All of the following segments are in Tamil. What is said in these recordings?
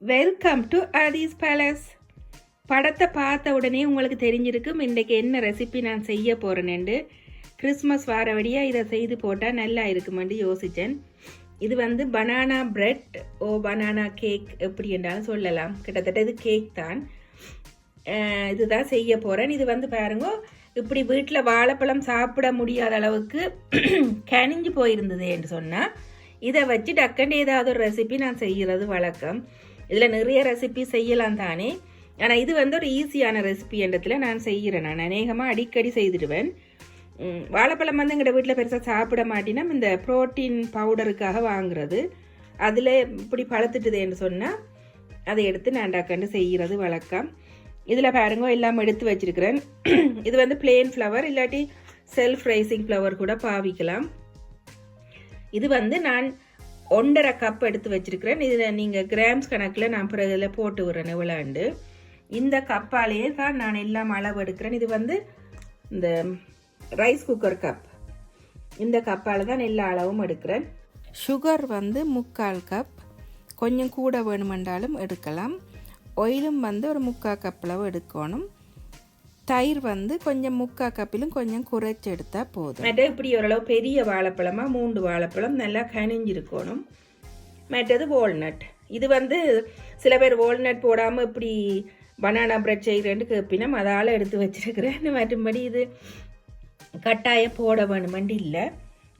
Welcome to Aadhi's palace. படத்தை பார்த்த உடனே உங்களுக்கு தெரிஞ்சிருக்கும் இன்றைக்கு என்ன ரெசிபி நான் செய்ய போகிறேன்னு. கிறிஸ்மஸ் வாரவடியாக இதை செய்து போட்டால் நல்லா இருக்குமென்று யோசித்தேன். இது வந்து பனானா பிரெட் பனானா கேக் எப்படி என்றாலும் சொல்லலாம். கிட்டத்தட்ட இது கேக் தான். இதுதான் செய்ய போகிறேன். இது வந்து பாருங்க, இப்படி வீட்டில் வாழைப்பழம் சாப்பிட முடியாத அளவுக்கு கனிஞ்சு போயிருந்தது என்று சொன்னால் இதை வச்சு டக்குன்னு ஏதாவது ஒரு ரெசிபி நான் செய்கிறது வழக்கம். இதில் நிறைய ரெசிபி செய்யலாம் தானே, ஆனால் இது வந்து ஒரு ஈஸியான ரெசிபி என்றதில் நான் செய்கிறேன். நான் அநேகமாக அடிக்கடி செய்திடுவேன். வாழைப்பழம் வந்து எங்கள் வீட்டில் பெருசாக சாப்பிட மாட்டினா இந்த ப்ரோட்டீன் பவுடருக்காக வாங்குறது. அதில் இப்படி பழுத்துட்டுதேன்னு சொன்னால் அதை எடுத்து நான் டக்குன்னு செய்கிறது வழக்கம். இதில் பாருங்க எல்லாம் எடுத்து வச்சிருக்கிறேன். இது வந்து பிளெயின் ஃப்ளவர் இல்லாட்டி செல்ஃப் ரைசிங் ஃப்ளவர் கூட பாவிக்கலாம். இது வந்து நான் 1.5 கப் எடுத்து வச்சிருக்கிறேன். இதில் நீங்கள் கிராம்ஸ் கணக்கில் நான் பிறகு இதில் போட்டு விடுறேன் விளாண்டு. இந்த கப்பாலேயே தான் நான் எல்லாம் அளவு எடுக்கிறேன். இது வந்து இந்த ரைஸ் குக்கர் கப், இந்த கப்பால் தான் எல்லா அளவும் எடுக்கிறேன். சுகர் வந்து 3/4 கப், கொஞ்சம் கூட வேணுமென்றாலும் எடுக்கலாம். ஆயிலும் வந்து ஒரு 3/4 கப்பில் எடுக்கணும். தயிர் வந்து கொஞ்சம் 3/4 கப்பிலும் கொஞ்சம் குறைச்சி எடுத்தால் போதும். மற்ற இப்படி ஓரளவு பெரிய வாழைப்பழமாக 3 வாழைப்பழம் நல்லா கனிஞ்சிருக்கணும். மற்றது வால்நட். இது வந்து சில பேர் வால்நட் போடாமல் இப்படி பனானா பிரெட் செய்கிறேன்னு கேட்பினம், அதால் எடுத்து வச்சிருக்கிறேன். மற்றும்படி இது கட்டாயம் போட வேணுமெண்டு இல்லை.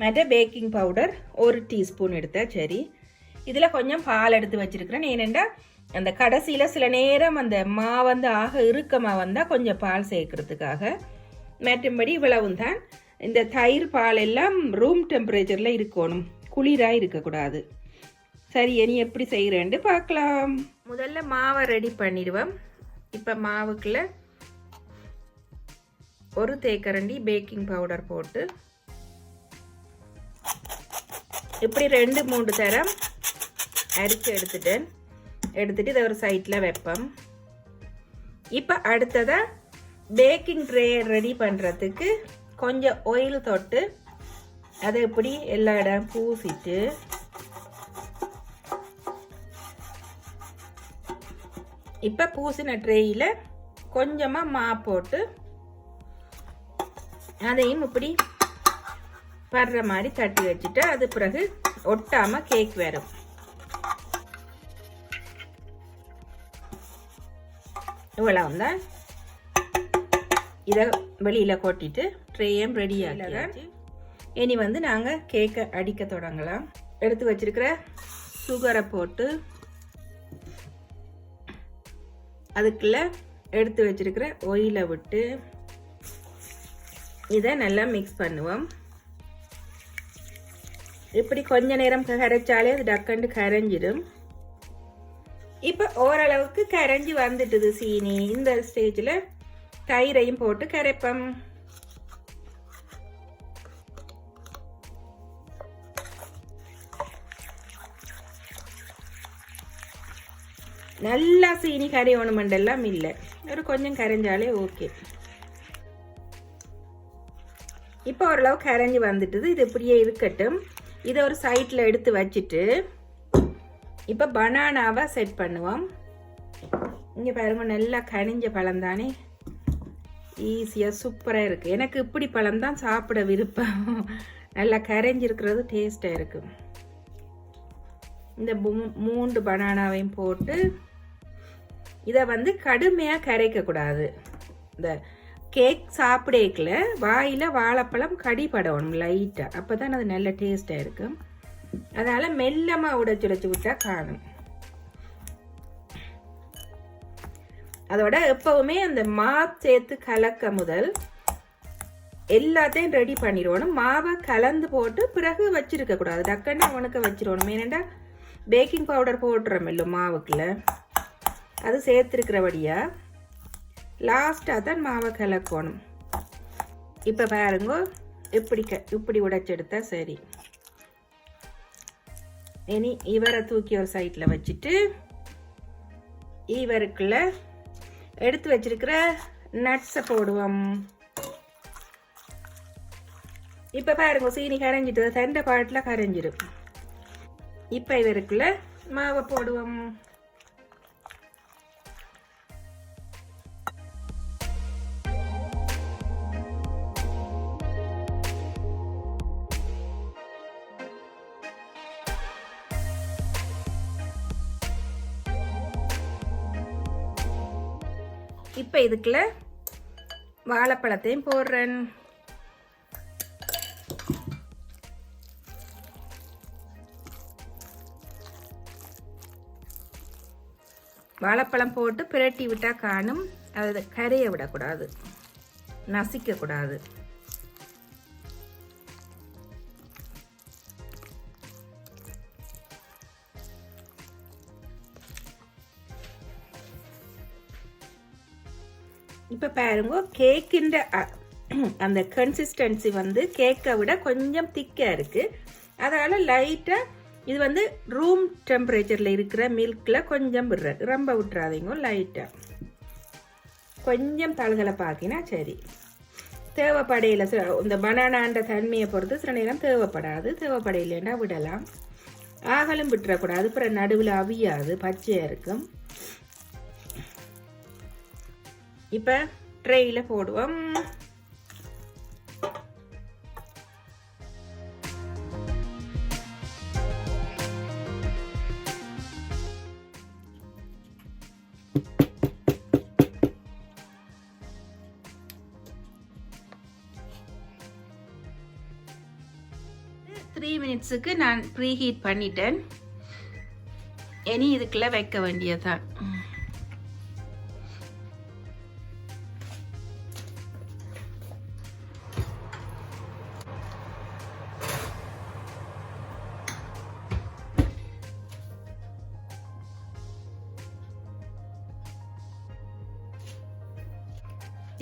மற்ற பேக்கிங் பவுடர் 1 டீஸ்பூன் எடுத்தால் சரி. இதில் கொஞ்சம் பால் எடுத்து வச்சிருக்கிறேன். ஏனென்றால் அந்த கடைசியில் சில நேரம் அந்த வந்து ஆக இறுக்கமாக வந்தால் கொஞ்சம் பால் சேர்க்கறதுக்காக. மற்றும்படி இவ்வளவும் தான். இந்த தயிர் பால் எல்லாம் ரூம் டெம்பரேச்சரில் இருக்கணும், குளிராக இருக்கக்கூடாது. சரி, இனி எப்படி செய்கிறேன்னு பார்க்கலாம். முதல்ல மாவை ரெடி பண்ணிடுவோம். இப்போ மாவுக்குள்ள 1 தேக்கரண்டி பேக்கிங் பவுடர் போட்டு இப்படி 2-3 தரம் அரிச்சு எடுத்துட்டு இதை ஒரு சைட்டில் வைப்போம். இப்போ அடுத்ததாக பேக்கிங் ட்ரே ரெடி பண்ணுறதுக்கு கொஞ்சம் ஆயில் தொட்டு அதை இப்படி எல்லா இடம் பூசிட்டு இப்போ பூசின ட்ரேயில் கொஞ்சமாக மா போட்டு அதையும் இப்படி படுற மாதிரி தட்டி வச்சுட்டு அது பிறகு ஒட்டாமல் கேக் வரும். இவ்வளவு தான். இதை வெளியில் கொட்டிட்டு ட்ரேயும் ரெடி ஆகி இனி வந்து நாங்கள் கேக்கை அடிக்க தொடங்கலாம். எடுத்து வச்சிருக்கிற சுகரை போட்டு அதுக்குள்ள எடுத்து வச்சிருக்கிற ஆயிலை விட்டு இதை நல்லா மிக்ஸ் பண்ணுவோம். இப்படி கொஞ்ச நேரம் கரைச்சாலே அது டக்குன்னு கரைஞ்சிடும். இப்போ ஓரளவுக்கு கரைஞ்சி வந்துட்டுது சீனி. இந்த ஸ்டேஜில் தயிரையும் போட்டு கரைப்போம். நல்லா சீனி கரையணுமெண்டெல்லாம் இல்லை, ஒரு கொஞ்சம் கரைஞ்சாலே ஓகே. இப்போ ஓரளவு கரைஞ்சி வந்துட்டுது. இது இப்படியே இருக்கட்டும். இதை ஒரு சைட்டில் எடுத்து வச்சுட்டு இப்போ பனானாவை செட் பண்ணுவோம். இங்கே பாருங்க, நல்லா கனிஞ்ச பழம் தானே, ஈஸியாக சூப்பராக இருக்குது. எனக்கு இப்படி பழம் தான் சாப்பிட விருப்பம். நல்லா கரைஞ்சிருக்கிறது டேஸ்ட்டாக இருக்கும். இந்த 3 பனானாவையும் போட்டு இதை வந்து கடுமையாக கரைக்கக்கூடாது. இந்த கேக் சாப்பிடேக்கில் வாயில் வாழைப்பழம் கடிப்படணும் லைட்டாக, அப்போ தான் அது நல்ல டேஸ்ட்டாக இருக்கும். அதனால் மெல்லமாக உடைச்சு விட்டால் காணும். அதோட எப்பவுமே அந்த மாவு சேர்த்து கலக்க முதல் எல்லாத்தையும் ரெடி பண்ணிடணும். மாவை கலந்து போட்டு பிறகு வச்சிருக்க கூடாது, டக்குன்னு அவனுக்கு வச்சிடணும். ஏனெண்டா பேக்கிங் பவுடர் போட்டுறோம் இல்லை மாவுக்குள்ள, அது சேர்த்துருக்கிறபடியா லாஸ்ட்டாக தான் மாவை கலக்கணும். இப்போ பாருங்க, இப்படி உடைச்செடுத்தா சரி. இனி இவரை தூக்கி ஒரு சைட்டில் வச்சுட்டு இவருக்குள்ள எடுத்து வச்சிருக்கிற நட்ஸை போடுவோம். இப்போ பாருங்க, சீனி கரைஞ்சிட்டு தண்டை பாட்டில் கரைஞ்சிடும். இப்போ இதற்குள்ள மாவை போடுவோம். இப்போ இதுக்குள்ள வாழைப்பழத்தையும் போடுறேன். வாழைப்பழம் போட்டு பிரட்டி விட்டால் காணும். அதை கரைய விடக்கூடாது, நசிக்கக்கூடாது. இப்போ பாருங்க, கேக்கின்ற அந்த கன்சிஸ்டன்சி வந்து கேக்கை விட கொஞ்சம் திக்காக இருக்குது. அதனால் லைட்டாக இது வந்து ரூம் டெம்பரேச்சரில் இருக்கிற மில்கில் கொஞ்சம் விடுறது, ரொம்ப விட்டுறாதீங்க. லைட்டாக கொஞ்சம் தழுகலை பார்த்தினா சரி. தேவைப்படையில் இந்த பனானான்ற தன்மையை பொறுத்து சில நேரம் தேவைப்படாது, தேவைப்படையிலேன்னா விடலாம். ஆகலும் விட்டுறக்கூடாது, அப்புறம் நடுவில் அவியாது, பச்சையாக இருக்கும். இப்போ ட்ரெயில் போடுவோம். த்ரீ மினிட்ஸுக்கு நான் ப்ரீ ஹீட் பண்ணிட்டேன். இனி இதுக்குள்ள வைக்க வேண்டியதுதான்.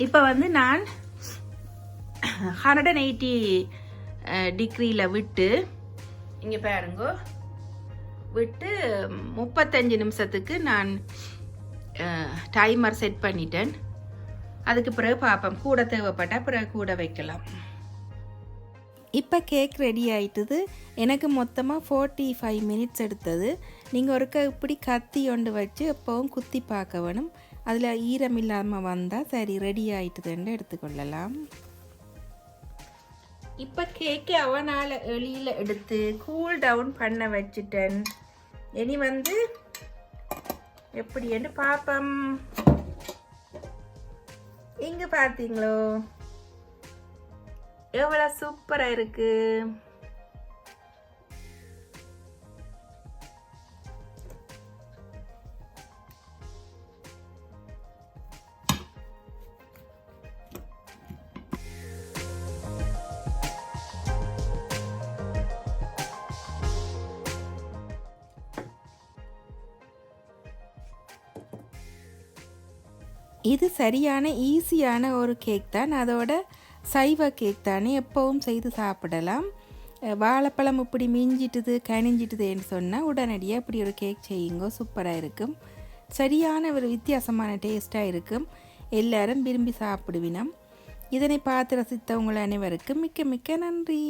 இப்போ வந்து நான் 180 டிகிரியில் விட்டு, இங்கே பாருங்க, விட்டு 35 நிமிஷத்துக்கு நான் டைமர் செட் பண்ணிட்டேன். அதுக்கு பிறகு பார்ப்போம், கூட தேவைப்பட்டால் பிறகு கூட வைக்கலாம். இப்போ கேக் ரெடி ஆயிட்டுது. எனக்கு மொத்தமாக 45 மினிட்ஸ் எடுத்தது. நீங்கள் ஒருக்க இப்படி கத்தி கொண்டு வச்சு எப்போவும் குத்தி பார்க்க வேணும். அதில் ஈரம் இல்லாமல் வந்தால் சரி, ரெடி ஆயிட்டுதுன்னு எடுத்துக்கொள்ளலாம். இப்போ கேக்கு அவனால் எளியில் எடுத்து கூல் டவுன் பண்ண வச்சுட்டேன். இனி வந்து எப்படின்னு பார்ப்போம். இங்கே பார்த்தீங்களோ எவ்வளோ சூப்பராக இருக்கு. இது சரியான ஈஸியான ஒரு கேக் தான். அதோட சைவ கேக் தானே, எப்பவும் செய்து சாப்பிடலாம். வாழைப்பழம் இப்படி மிஞ்சிட்டுது கனிஞ்சிட்டுதுன்னு சொன்னால் உடனடியாக இப்படி ஒரு கேக் செய்யுங்க, சூப்பராக இருக்கும். சரியான ஒரு வித்தியாசமான டேஸ்ட்டாக இருக்கும். எல்லாரும் விரும்பி சாப்பிடுவினம். இதனை பார்த்து ரசித்தவங்கள் அனைவருக்கும் மிக்க மிக்க நன்றி.